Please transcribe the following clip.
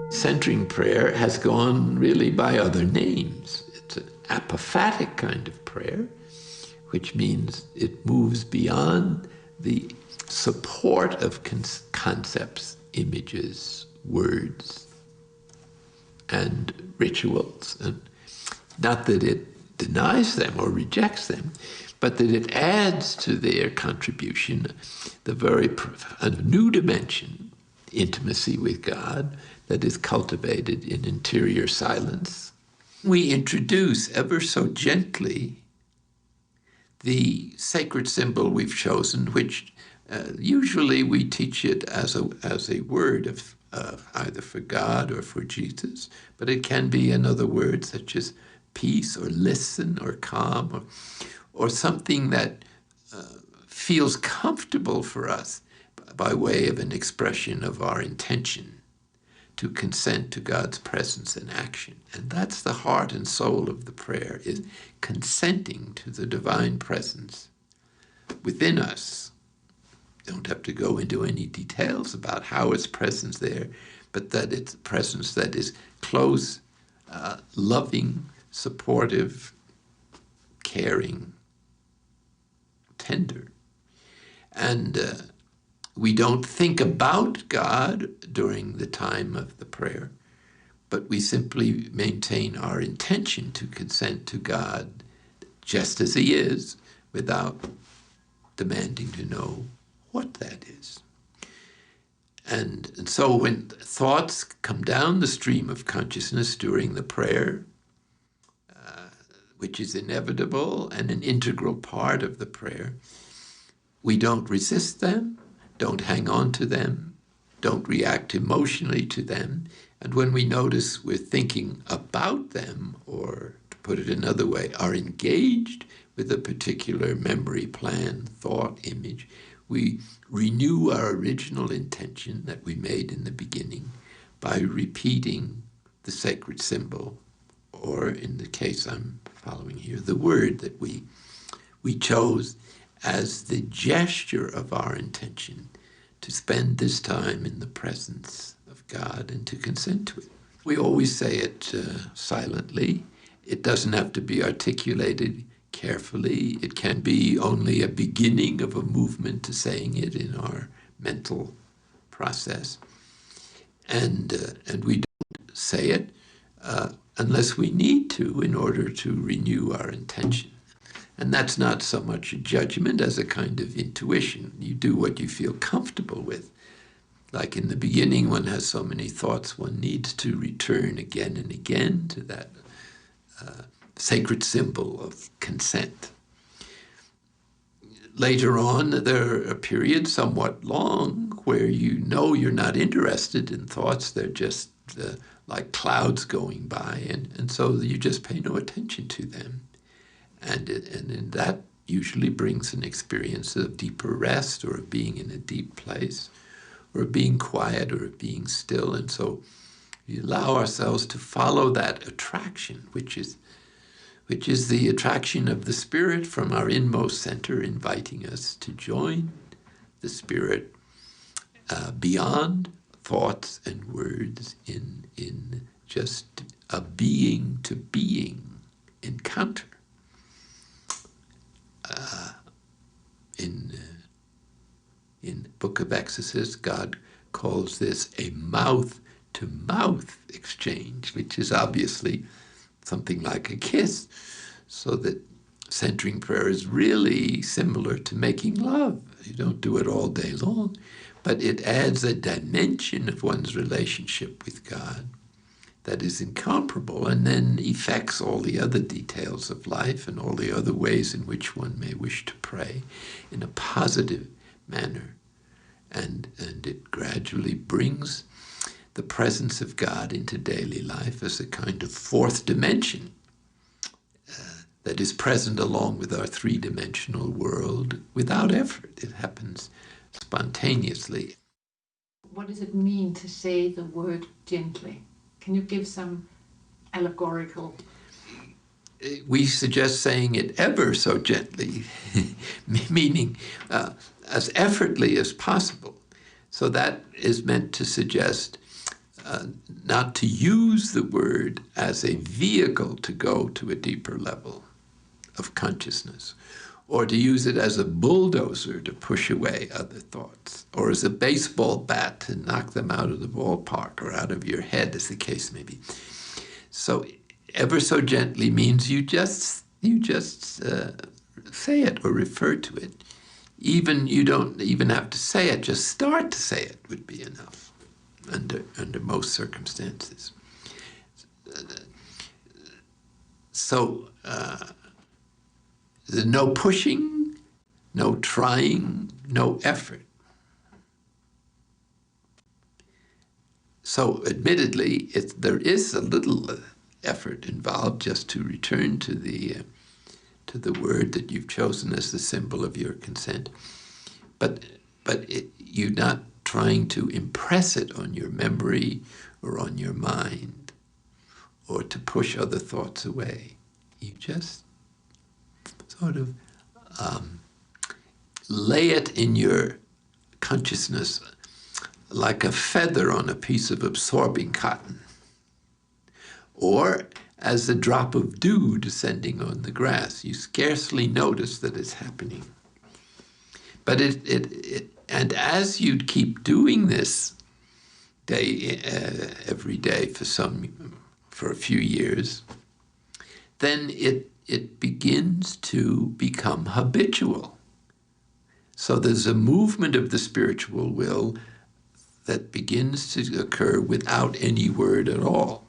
Centering prayer has gone really by other names. It's an apophatic kind of prayer, which means it moves beyond the support of concepts, images, words, and rituals. And not that it denies them or rejects them, but that it adds to their contribution a new dimension, intimacy with God, that is cultivated in interior silence. We introduce ever so gently the sacred symbol we've chosen, which usually we teach it as a word of either for God or for Jesus, but it can be another word such as peace or listen or calm or something that feels comfortable for us by way of an expression of our intention to consent to God's presence and action. And that's the heart and soul of the prayer, is consenting to the divine presence within us. Don't have to go into any details about how its presence there, but that it's a presence that is close, loving, supportive, caring, tender. And we don't think about God during the time of the prayer, but we simply maintain our intention to consent to God just as he is, without demanding to know what that is. And so when thoughts come down the stream of consciousness during the prayer, which is inevitable and an integral part of the prayer, we don't resist them, don't hang on to them, don't react emotionally to them. And when we notice we're thinking about them, or to put it another way, are engaged with a particular memory, plan, thought, image, we renew our original intention that we made in the beginning by repeating the sacred symbol, or in the case I'm following here, the word that we chose as the gesture of our intention to spend this time in the presence of God and to consent to it. We always say it silently. It doesn't have to be articulated carefully. It can be only a beginning of a movement to saying it in our mental process. And we don't say it unless we need to in order to renew our intention. And that's not so much a judgment as a kind of intuition. You do what you feel comfortable with. Like in the beginning, one has so many thoughts, one needs to return again and again to that sacred symbol of consent. Later on, there are periods, somewhat long, where you know you're not interested in thoughts. They're just like clouds going by, and so you just pay no attention to them. And that usually brings an experience of deeper rest, or of being in a deep place, or of being quiet, or of being still. And so we allow ourselves to follow that attraction, which is the attraction of the Spirit from our inmost center, inviting us to join the Spirit beyond thoughts and words in just a being to being encounter. In the Book of Exodus, God calls this a mouth-to-mouth exchange, which is obviously something like a kiss, so that centering prayer is really similar to making love. You don't do it all day long, but it adds a dimension of one's relationship with God that is incomparable, and then affects all the other details of life and all the other ways in which one may wish to pray in a positive manner. And it gradually brings the presence of God into daily life as a kind of fourth dimension that is present along with our three-dimensional world without effort. It happens spontaneously. What does it mean to say the word gently? Can you give some allegorical? We suggest saying it ever so gently, meaning as effortlessly as possible. So that is meant to suggest not to use the word as a vehicle to go to a deeper level of consciousness, or to use it as a bulldozer to push away other thoughts, or as a baseball bat to knock them out of the ballpark or out of your head, as the case may be. So ever so gently means you just say it or refer to it. Even you don't even have to say it, just start to say it would be enough under most circumstances. So no pushing, no trying, no effort. So admittedly, there is a little effort involved just to return to the word that you've chosen as the symbol of your consent. But you're not trying to impress it on your memory or on your mind or to push other thoughts away. You just sort of lay it in your consciousness like a feather on a piece of absorbing cotton, or as a drop of dew descending on the grass. You scarcely notice that it's happening. But and as you'd keep doing this every day for a few years, then it begins to become habitual. So there's a movement of the spiritual will that begins to occur without any word at all.